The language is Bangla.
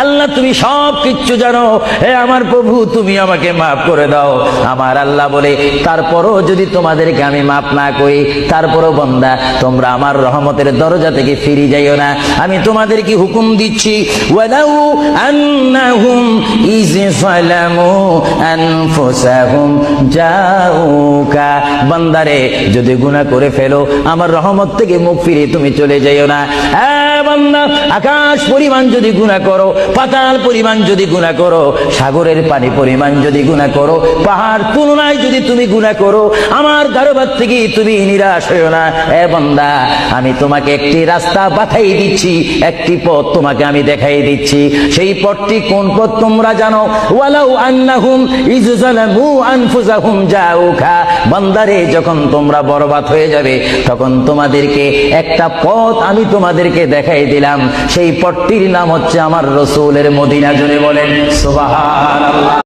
আল্লাহ তুমি সব কিচ্ছু জানো, হে আমার প্রভু তুমি আমাকে মাফ করে দাও। আমার আল্লাহ বলে, তারপরও যদি তোমাদেরকে আমি মাফ না করি, তারপরও বান্দা তোমরা আমার রহমতের দরজা থেকে ফিরে যাইও না। আমি তোমাদেরকে হুকুম দিচ্ছি, ওয়ালাউ আন্নাহুম ইয যালামু আনফুসাহুম জাউকা, বান্দারে যদি গুনাহ করে ফেলো আমার রহমত থেকে মুখ ফিরে তুমি চলে যাইও না। বান্দা, আকাশ পরিমাণ যদি গুনাহ করো, পাতাল পরিমাণ যদি গুনাহ করো, সাগরের পানি পরিমাণ যদি গুনাহ করো, পাহাড় তুলনায় যদি তুমি গুনাহ করো, আমার দরবার থেকে তুমি নিরাশ হইও না। বান্দা, আমি তোমাকে একটি রাস্তা বাতাই দিচ্ছি, একটি পথ তোমাকে আমি দেখাই দিচ্ছি। সেই পথটি কোন পথ তোমরা জানো? ওয়ালাউ আন্নাহুম ইয যালামু আনফুসাহুম জাউকা, বান্দারে যখন তোমরা বরবাদ হয়ে যাবে তখন তোমাদেরকে একটা পথ আমি তোমাদেরকে দেখাই দিলাম, সেই পথটির নাম হচ্ছে আমার রাসূলের মদিনা। জোরে বলেন সুবহানাল্লাহ।